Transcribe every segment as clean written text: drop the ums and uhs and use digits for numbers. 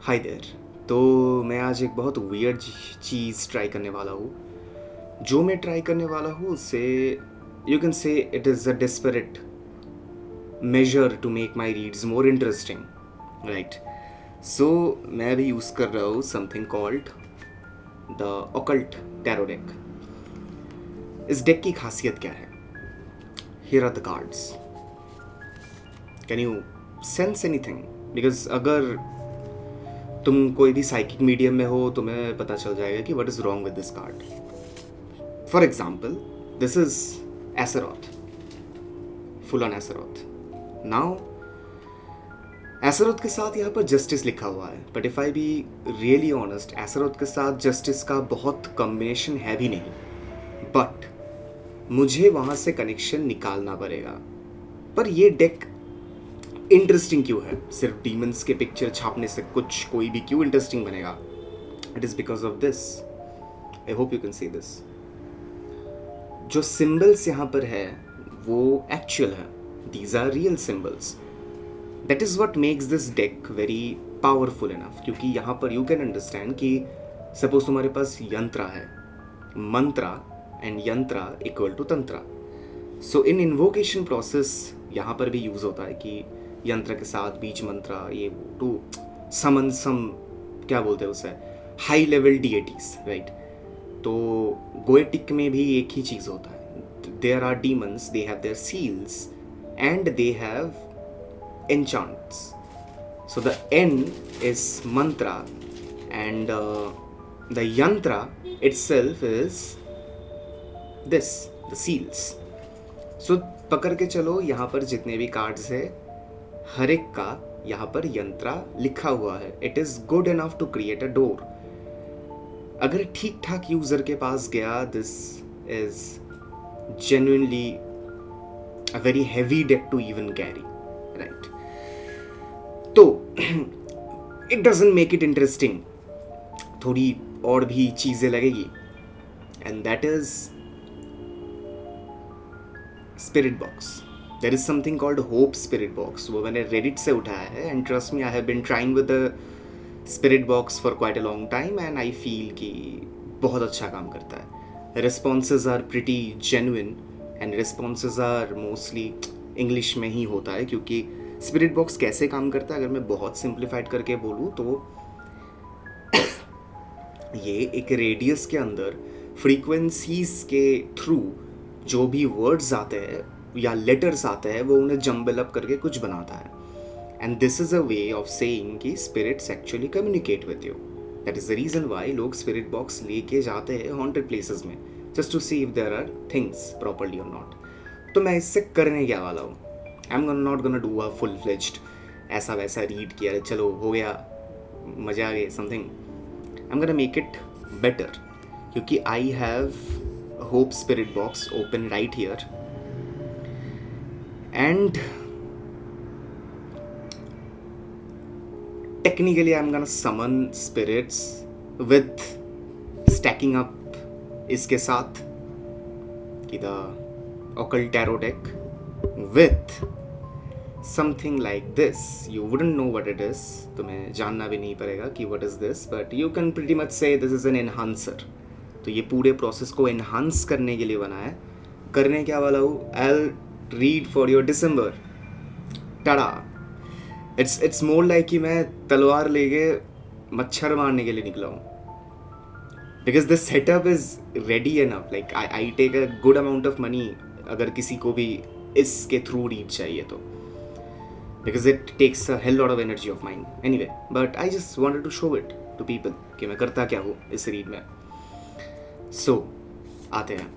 Hi there. तो मैं आज एक बहुत वियर्ड चीज़ ट्राई करने वाला हूँ। जो मैं ट्राई करने वाला हूँ उससे you can say it is a desperate measure to make my reads more interesting, right? So मैं भी यूज़ कर रहा हूँ something called the occult tarot deck. इस डेक की खासियत क्या है? Here are the cards. Can you sense anything? Because अगर तुम कोई भी साइकिक मीडियम में हो तुम्हें पता चल जाएगा कि what is wrong with this card. For example, this is Astaroth, full on Astaroth. Now Astaroth के साथ यहाँ पर जस्टिस लिखा हुआ है, but if I be really honest, Astaroth के साथ जस्टिस का बहुत कॉम्बिनेशन है भी नहीं, बट मुझे वहाँ से कनेक्शन निकालना पड़ेगा। पर ये डेक इंटरेस्टिंग क्यों है? सिर्फ डीमंस के पिक्चर छापने से कुछ कोई भी क्यों इंटरेस्टिंग बनेगा? It is because of this. I hope you can see this. जो सिंबल्स यहाँ पर है वो एक्चुअल है। These are real symbols. That is what makes this deck very powerful enough, क्योंकि यहाँ पर यू कैन अंडरस्टैंड कि सपोज तुम्हारे पास यंत्रा है, mantra and yantra equal to tantra. So in invocation process यहाँ पर भी यूज़ होता है कि यंत्र के साथ बीज मंत्रा ये टू समन सम, क्या बोलते हैं उसे, हाई लेवल डीएटीज, राइट? तो गोएटिक में भी एक ही चीज़ होता है। There are demons, they have their seals and they have enchants. So the N is mantra and the yantra itself is this, the seals. So पकड़ के चलो, यहाँ पर जितने भी कार्ड्स है हर एक का यहाँ पर यंत्रा लिखा हुआ है। It is good enough to create a door. अगर ठीक ठाक यूज़र के पास गया, this is genuinely a very heavy deck to even carry, right? तो it doesn't make it interesting, थोड़ी और भी चीज़ें लगेगी, and that is spirit box. There is something called hope spirit box. वो मैंने रेडिट से उठाया है, and trust me, I have been trying with the spirit box for quite a long time, and I feel कि बहुत अच्छा काम करता है। Responses are pretty genuine, and responses are mostly English में ही होता है, क्योंकि स्पिरिट बॉक्स कैसे काम करता है अगर मैं बहुत सिंप्लीफाइड करके बोलूँ तो ये एक रेडियस के अंदर फ्रीक्वेंसीज के थ्रू जो भी वर्ड्स आते हैं या लेटर्स आते हैं वो उन्हें जम्बल अप करके कुछ बनाता है, and this is a way of saying कि spirits actually communicate with you. That is the reason why लोग स्पिरिट बॉक्स लेके जाते हैं हॉन्टेड प्लेसेस में, just to see if there are things properly और नॉट। तो मैं इससे करने क्या वाला हूँ? I am not gonna do a full fledged ऐसा वैसा रीड किया, चलो हो गया, मज़ा आ गया something. I am gonna make it better, क्योंकि I have hope spirit box open right here, and technically I am gonna summon spirits with stacking up इसके साथ कि the occult tarot deck with something like this. You wouldn't know what it is, तुम्हें जानना भी नहीं पड़ेगा कि what is this, but you can pretty much say this is an enhancer. तो ये पूरे प्रोसेस को enhance करने के लिए बना है। करने क्या वाला हूँ? I'll read for your December. Tada! It's more like कि मैं तलवार लेके मच्छर मारने के लिए निकला हूँ। Because the setup is ready enough. Like I take a good amount of money अगर किसी को भी इसके थ्रू रीड चाहिए तो, because it takes a hell lot of energy of mind anyway, but I just wanted to show it to people कि मैं करता क्या हूँ इस रीड में। सो आते हैं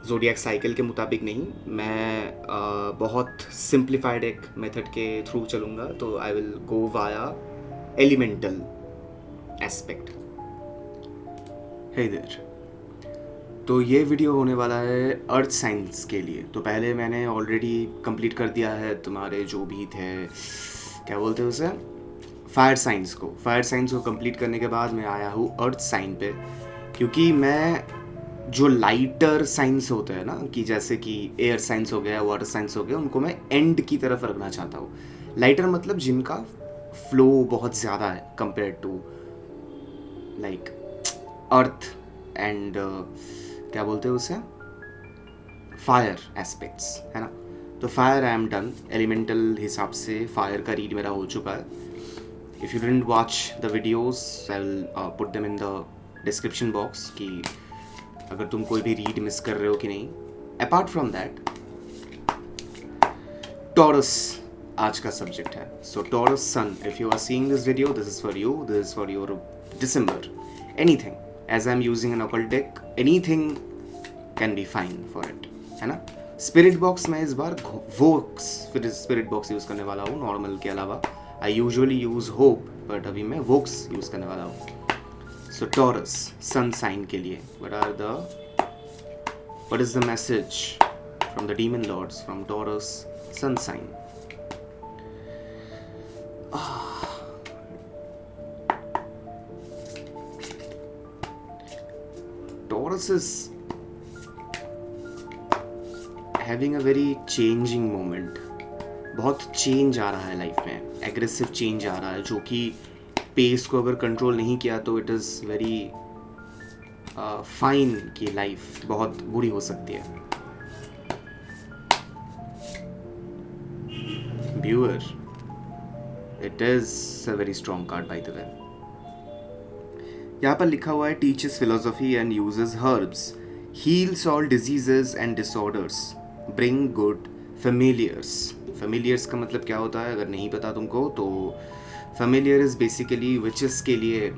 ज़ोडिएक साइकिल के मुताबिक नहीं, मैं बहुत सिंप्लीफाइड एक मेथड के थ्रू चलूँगा, तो I will go via elemental aspect. Hey there. तो ये वीडियो होने वाला है अर्थ साइंस के लिए। तो पहले मैंने ऑलरेडी कंप्लीट कर दिया है तुम्हारे जो भी थे, क्या बोलते हैं उसे, फायर साइंस को। फायर साइंस को कंप्लीट करने के बाद मैं आया हूँ अर्थ साइन पे, क्योंकि मैं जो लाइटर साइंस होते हैं ना, कि जैसे कि एयर साइंस हो गया, वाटर साइंस हो गया, उनको मैं एंड की तरफ रखना चाहता हूँ। लाइटर मतलब जिनका फ्लो बहुत ज़्यादा है compare to like earth and क्या बोलते हैं उसे, फायर एस्पेक्ट्स, है ना. तो fire I am done. Elemental हिसाब से फायर का रीड मेरा हो चुका है. If you didn't watch the videos I will put them in the description box कि अगर तुम कोई भी रीड मिस कर रहे हो कि नहीं. अपार्ट फ्रॉम दैट, टॉरस आज का सब्जेक्ट है. So Taurus sun, if you are seeing this video, this is for you, this is for your December. Anything, as I am using an occult deck, anything can be fine for it, है ना. Spirit box मैं इस बार Vox फिर spirit box use करने वाला हूँ normal के अलावा. I usually use hope, but अभी मैं वोक्स यूज़ करने वाला हूँ. सो टॉरस सन साइन के लिए what is the message from the demon lords from Taurus sun sign? Taurus is having a very changing moment. बहुत चेंज आ रहा है लाइफ में, एग्रेसिव चेंज आ रहा है, जो कि पेस को अगर कंट्रोल नहीं किया तो इट इज़ वेरी फाइन कि लाइफ बहुत बुरी हो सकती है. Viewer, it is a very strong card by the way. यहाँ पर लिखा हुआ है teaches philosophy and uses herbs, heals all diseases and disorders, bring good familiars. Familiars का मतलब क्या होता है अगर नहीं पता तुमको तो फेमिलियर इज बेसिकली विचेस के लिए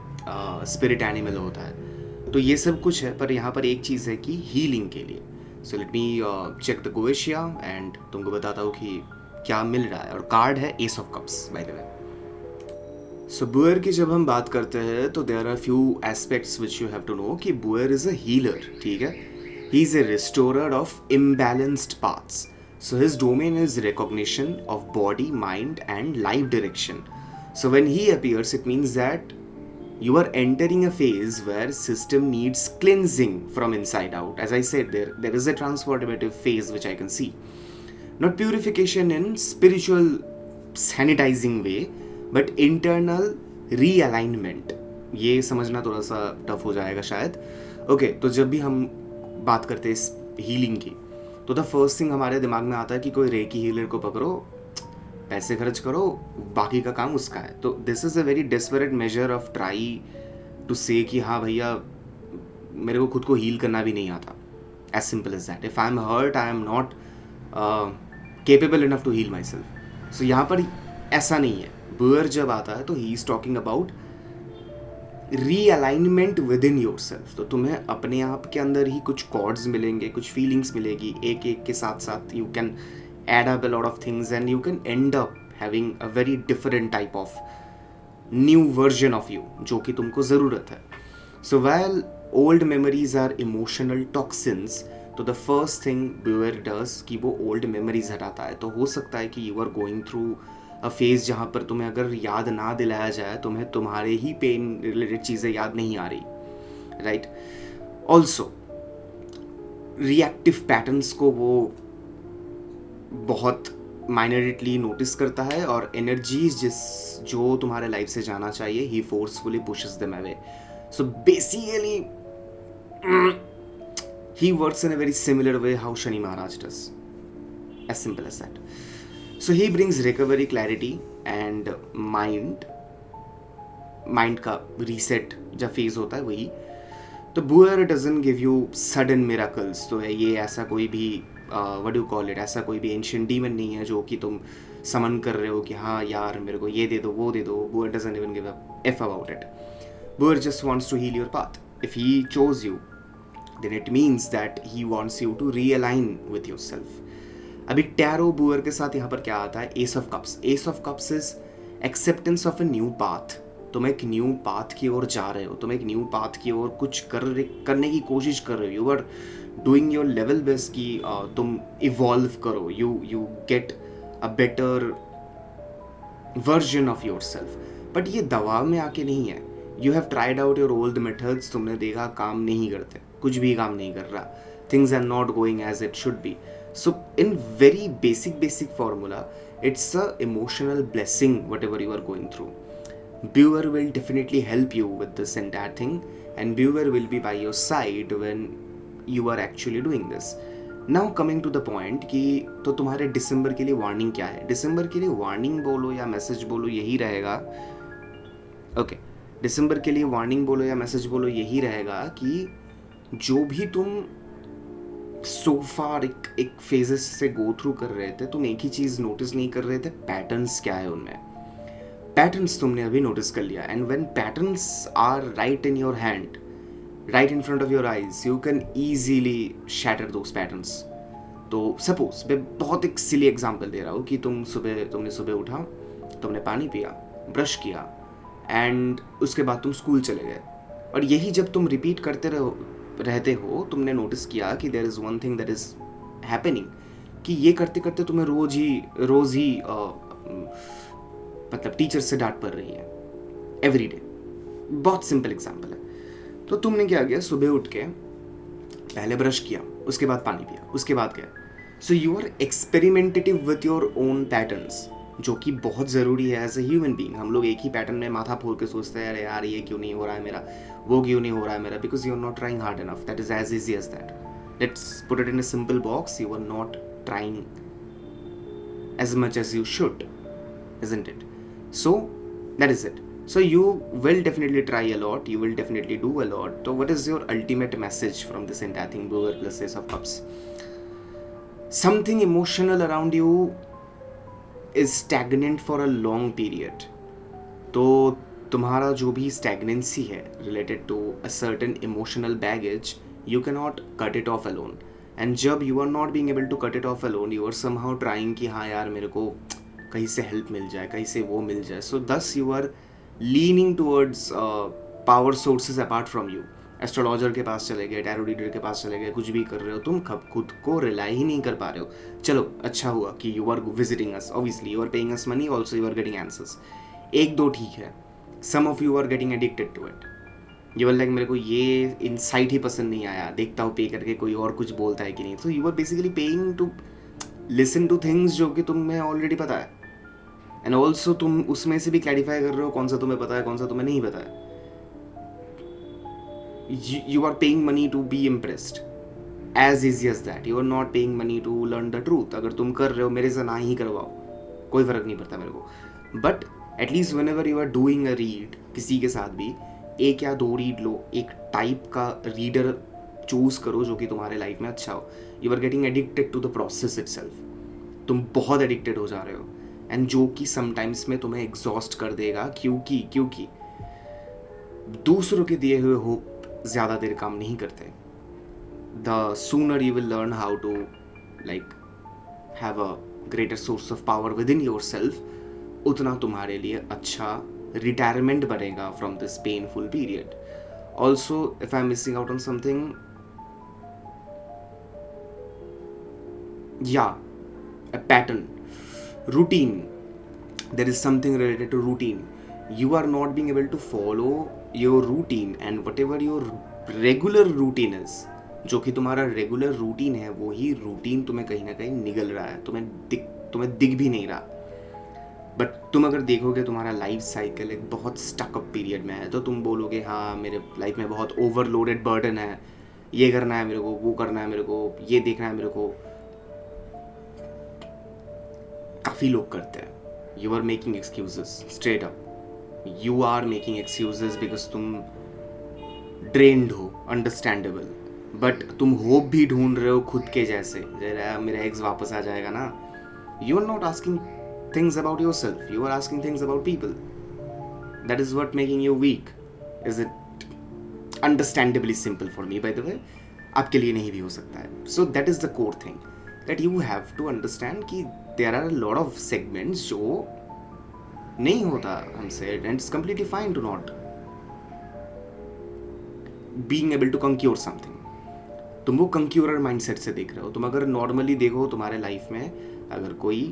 स्पिरिट एनिमल होता है. तो ये सब कुछ है, पर यहाँ पर एक चीज़ है कि हीलिंग के लिए. So let me check the Goetia and तुमको बताता हूँ कि क्या मिल रहा है. और कार्ड है ace of cups by the way. So Buer की जब हम बात करते हैं तो there are few aspects which you have to know कि बुअर इज अ हीलर, ठीक है. He is a restorer of imbalanced parts. So his domain is recognition of body, mind and life direction. So when he appears it means that you are entering a phase where system needs cleansing from inside out. As I said, there is a transformative phase which I can see. Not purification in spiritual sanitizing way, but internal realignment. ये समझना थोड़ा सा tough हो जाएगा शायद. Okay, तो जब भी हम बात करते हैं इस हीलिंग की तो द फर्स्ट थिंग हमारे दिमाग में आता है कि कोई रेकी हीलर को पकड़ो, पैसे खर्च करो, बाकी का काम उसका है. तो this is a very desperate measure of try to say कि हाँ भैया मेरे को खुद को हील करना भी नहीं आता. As simple as that. If I am hurt I am not capable enough to heal myself. सो यहाँ पर ऐसा नहीं है. बुअर जब आता है तो he is talking about realignment with in your self. तो तुम्हें अपने आप के अंदर ही कुछ कॉर्ड्स मिलेंगे, कुछ फीलिंग्स मिलेगी, एक एक के साथ साथ you can add up a lot of things and you can end up having a very different type of new version of you जो कि तुमको ज़रूरत है. So while old memories are emotional toxins, तो the first thing Buer does कि वो old memories हटाता है. तो हो सकता है कि you are going through a phase जहाँ पर तुम्हें अगर याद ना दिलाया जाए, तुम्हें तुम्हारे ही पेन रिलेटेड चीज़ें याद नहीं आ रही, right? Also reactive patterns को वो बहुत माइनरिटली नोटिस करता है और एनर्जीज जो तुम्हारे लाइफ से जाना चाहिए he forcefully pushes them away. So basically he works in a very similar way how Shani Maharaj does. As simple as that. So he brings recovery, clarity and mind का रीसेट जब फेज होता है वही. तो Buer doesn't give you sudden miracles. तो ये ऐसा कोई भी व्हाट डू कॉल इट, ऐसा कोई भी एंशिएंट डीमन नहीं है जो कि तुम समन कर रहे हो कि हाँ यार मेरे को ये दे दो वो दे दो. Buer doesn't even give a f about it. Buer just wants to heal your path. If he chose you then it means that he wants you to realign with yourself. अभी टैरो बुअर के साथ यहाँ पर क्या आता है, ace of cups. Ace of cups is acceptance of a new path. तुम एक न्यू पाथ की ओर जा रहे हो, तुम एक न्यू पाथ की ओर कुछ करने की कोशिश कर रहे हो. You are doing your level best कि तुम इवॉल्व करो, you get a better version of yourself. But ये दवा में आके नहीं है. You have tried out your old methods, तुमने देखा काम नहीं करते, कुछ भी काम नहीं कर रहा, things are not going as it should be. So in very basic formula It's a emotional blessing, whatever you are going through. Buer will definitely help you with this entire thing, and Buer will be by your side when you are actually doing this. Now coming to the point कि तो तुम्हारे दिसंबर के लिए warning क्या है? दिसंबर के लिए warning बोलो या मैसेज बोलो यही रहेगा. ओके, दिसंबर के लिए वार्निंग बोलो या मैसेज बोलो यही रहेगा कि जो भी तुम सो फार एक फेजेस से गो थ्रू कर रहे थे, तुम एक ही चीज़ नोटिस नहीं कर रहे थे, पैटर्न्स क्या है उनमें. पैटर्न्स तुमने अभी नोटिस कर लिया, and when patterns are right in your hand, right in front of your eyes, you can easily shatter those patterns. तो सपोज मैं बहुत एक सिली एग्जांपल दे रहा हूँ कि तुमने सुबह उठा, तुमने पानी पिया, ब्रश किया, एंड उसके बाद तुम स्कूल चले गए. और यही जब तुम रिपीट करते रहते हो, तुमने नोटिस किया कि there is one thing that is happening, कि ये करते करते तुम्हें रोज़ ही मतलब टीचर से डांट पड़ रही है एवरी डे. बहुत सिंपल एग्जांपल है. तो तुमने क्या किया, सुबह उठ के पहले ब्रश किया, उसके बाद पानी पिया, उसके बाद क्या. So you are experimentative with your own patterns, जो कि बहुत ज़रूरी है एज ए ह्यूमन बीइंग. हम लोग एक ही पैटर्न में माथा फोड़ के सोचते हैं, अरे यार ये क्यों नहीं हो रहा है मेरा, वो क्यों नहीं हो रहा है मेरा, because you are not trying hard enough. That is as easy as that. Let's put it in a simple box. You are not trying as much as you should, isn't it? So that is it. So you will definitely try a lot, you will definitely do a lot. So what is your ultimate message from this entire thing, Buer plus Ace of Cups? Something emotional around you is stagnant for a long period. तो तुम्हारा जो भी stagnancy है related to a certain emotional baggage, you cannot cut it off alone. And जब you are not being able to cut it off alone, you are somehow trying कि हाँ यार मेरे को कहीं से हेल्प मिल जाए, कहीं से वो मिल जाए. So thus you are leaning towards power sources apart from you. Astrologer के पास चले गए, टैरो रीडर के पास चले गए, कुछ भी कर रहे हो, तुम खुद को रिलाई ही नहीं कर पा रहे हो. चलो अच्छा हुआ कि you are visiting us, obviously you are paying us money, also you are getting answers. एक दो ठीक है, some of you are getting addicted to it. You are like मेरे को ये इनसाइट ही पसंद नहीं आया, देखता हूँ पे करके कोई और कुछ बोलता है कि नहीं. तो you are basically paying to listen to things जो कि तुम्हें ऑलरेडी पता है, एंड ऑल्सो तुम उसमें से भी क्लैरिफाई कर रहे हो कौन सा तुम्हें पता है, कौन सा तुम्हें नहीं पता है. You are paying money to be impressed, as easy as that. You are not paying money to learn the truth. अगर तुम कर रहे हो, मेरे से ना ही करवाओ, कोई फ़र्क नहीं पड़ता मेरे को. But at least whenever you are doing a read किसी के साथ भी, एक या दो रीड लो, एक टाइप का रीडर चूज करो जो कि तुम्हारे लाइफ में अच्छा हो. You are getting addicted to the process itself. तुम बहुत एडिक्टेड हो जा रहे हो, एंड जो कि समटाइम्स में तुम्हें एग्जॉस्ट कर देगा, क्योंकि दूसरों के दिए हुए होप ज़्यादा देर काम नहीं करते. The sooner you will learn how to like have a greater source of power within yourself, उतना तुम्हारे लिए अच्छा retirement बनेगा from this painful period. Also, if I'm missing out on something, yeah, a pattern, routine. There is something related to routine. You are not being able to follow your routine, and whatever your regular routine is, जो कि तुम्हारा regular routine है, वही routine तुम्हें कहीं ना कहीं निगल रहा है, तुम्हें दिख भी नहीं रहा. बट तुम अगर देखोगे तुम्हारा लाइफ साइकिल एक बहुत स्टकअप पीरियड में है, तो तुम बोलोगे हाँ मेरे लाइफ में बहुत ओवरलोडेड बर्डन है, ये करना है मेरे को, वो करना है मेरे को, ये देखना है मेरे को. काफ़ी लोग करते हैं. You are making excuses, straight up you are making excuses because तुम ड्रेन्ड हो, अंडरस्टैंडेबल. बट तुम होप भी ढूंढ रहे हो खुद के जैसे, मेरा एक्स वापस आ जाएगा ना. You are not asking things about yourself, you are asking things about people. That is what making you weak. Is it understandably simple for me, by the way? आपके लिए नहीं भी हो सकता है. So that is the core thing that you have to understand कि there are a lot of segments जो नहीं होता हमसे, and it's completely fine to not being able to conquer something. तुम वो कंक्यूरर माइंडसेट से देख रहे हो. तुम अगर नॉर्मली देखो तुम्हारे लाइफ में, अगर कोई,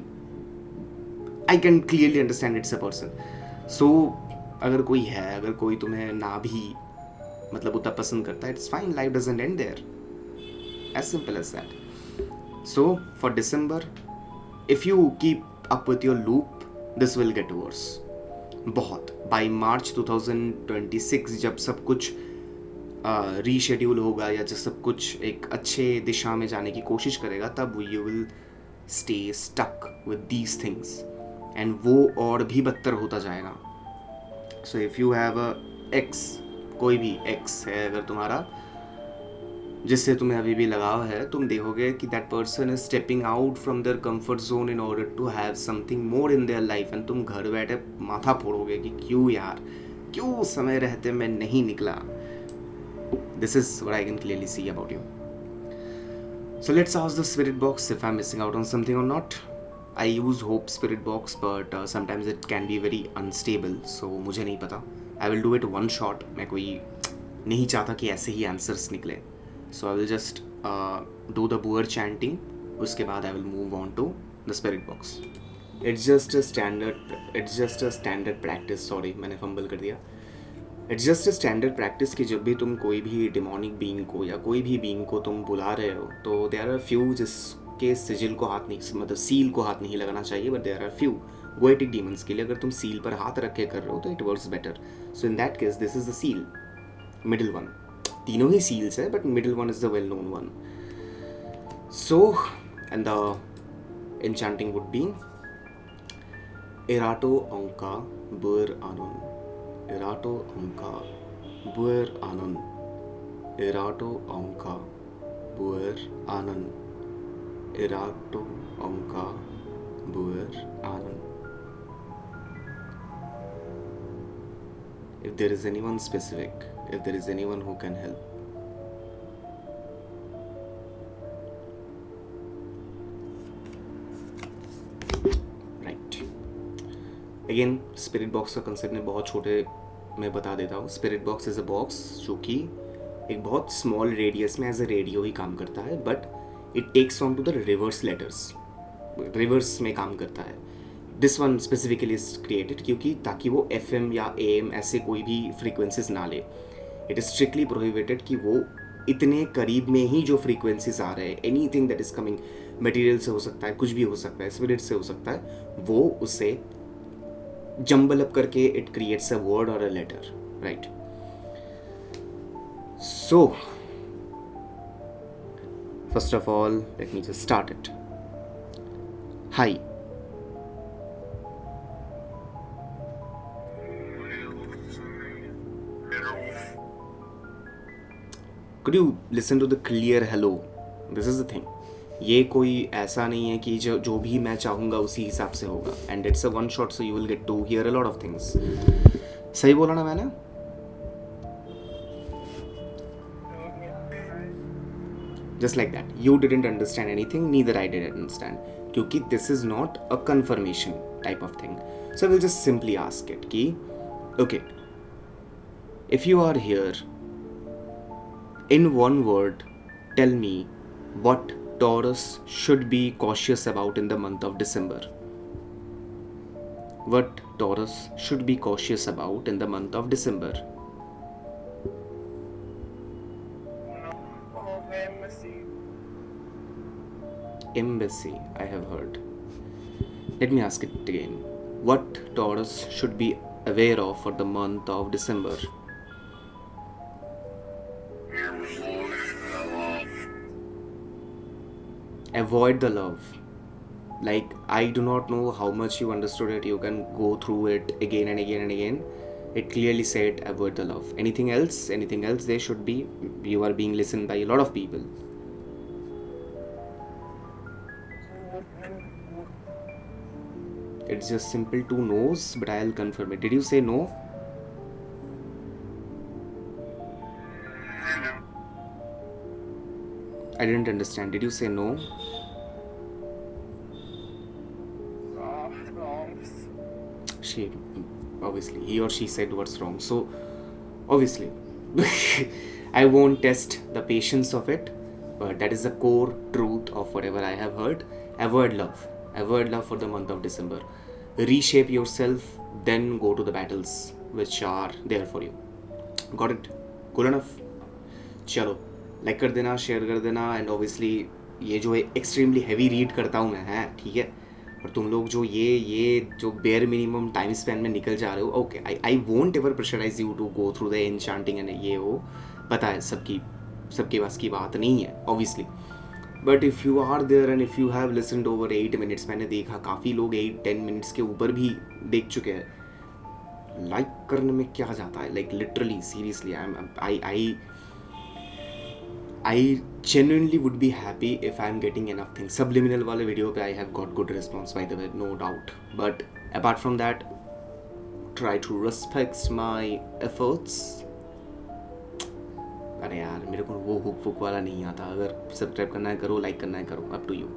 I can clearly understand it's a person. So अगर कोई है, अगर कोई तुम्हें ना भी मतलब उतना पसंद करता है, it's fine, life doesn't end there, as simple as that. So for December, if you keep up with your loop, this will get worse. बहुत by March 2026 जब सब कुछ रीशेड्यूल होगा या जब सब कुछ एक अच्छे दिशा में जाने की कोशिश करेगा, तब you will stay stuck with these things and वो और भी बदतर होता जाएगा. So if you have a ex, कोई भी ex है अगर तुम्हारा, जिससे तुम्हें अभी भी लगाव है, तुम देखोगे कि that person is stepping out from their comfort zone in order to have something more in their life, and तुम घर बैठे माथा फोड़ोगे कि क्यों यार, क्यों समय रहते मैं नहीं निकला. This is what I can clearly see about you. So let's ask the spirit box if I am missing out on something और not. I use hope spirit box but sometimes it can be very unstable, so मुझे नहीं पता. I will do it one shot. मैं कोई नहीं चाहता कि ऐसे ही आंसर्स निकले. So I will just do the Buer chanting. उसके बाद I will move on to the spirit box. It's just a standard practice. Sorry, मैंने fumble कर दिया. It's just a standard practice कि जब भी तुम कोई भी demonic being को या कोई भी being को तुम बुला रहे हो, तो there are few जिसके सिजिल को हाथ नहीं, मतलब सील को हाथ नहीं लगाना चाहिए, but there are few goetic demons के लिए अगर तुम सील पर हाथ रख के कर रहे हो तो it works better. So in that case, this is the seal, middle one. तीनों ही सील्स है, but middle one is the well known one. So and the enchanting would be Erato Onka Buer Anon. Erato Onka Buer Anon. Erato Onka Buer Anon. Erato Onka Buer Anon. If there is anyone specific, if there is anyone who can help. Right. Again, spirit box का concept मैं बहुत छोटे में बता देता हूँ. Spirit box is a box जो कि एक बहुत small radius में as a radio ही काम करता है, but it takes on to the reverse letters. reverse में काम करता है. This one specifically is created क्योंकि ताकि वो FM या AM ऐसे कोई भी फ्रीक्वेंसीज ना ले. इट इज स्ट्रिक्टली प्रोहिबिटेड कि वो इतने करीब में ही जो फ्रीक्वेंसीज आ रहे हैं, anything that is coming, material से हो सकता है, कुछ भी हो सकता है, स्पिरिट से हो सकता है, वो उसे जंबल अप करके इट क्रिएट्स अ वर्ड और a letter. Right. So first of all let me just start it. Hi. Could you listen to the clear hello? This is the thing. ये कोई ऐसा नहीं है कि जो भी मैं चाहूँगा उसी हिसाब से होगा. And it's a one shot, so you will get to hear a lot of things. सही बोला ना मैंने? Just like that. You didn't understand anything, neither I didn't understand. क्योंकि this is not a confirmation type of thing. So I will just simply ask it कि, okay, if you are here, in one word, tell me what Taurus should be cautious about in the month of December. What Taurus should be cautious about in the month of December. Embassy, I have heard. Let me ask it again. What Taurus should be aware of for the month of December? Avoid the love. Like, I do not know how much you understood it. You can go through it again and again and again. It clearly said avoid the love. Anything else there should be, you are being listened by a lot of people. It's just simple two no's, but I'll confirm it. Did you say no? I didn't understand. Did you say no? He or she said what's wrong. So obviously I won't test the patience of it, but that is the core truth of whatever I have heard. Avoid love for the month of December. Reshape yourself, then go to the battles which are there for you. Got it? Cool enough? चलो, like कर देना, share कर देना. And obviously ये जो extremely heavy read करता हूँ मैं, है ठीक है, और तुम लोग जो ये जो बेयर मिनिमम टाइम स्पेन में निकल जा रहे हो, okay, I won't ever pressurise you to go through the enchanting and ये वो, पता है सबके पास की बात नहीं है obviously, but if you are there and if you have listened over 8 minutes, मैंने देखा काफ़ी लोग 8-10 मिनट्स के ऊपर भी देख चुके हैं, लाइक करने में क्या जाता है, like literally seriously I genuinely would be happy if I'm getting enough things. Subliminal वाले वीडियो पे I have got good response by the way, no doubt. But apart from that, try to respect my efforts. अरे यार मेरे को वो hook फुक वाला नहीं आता, अगर सब्सक्राइब करना है करो, लाइक करना है करो, up to you.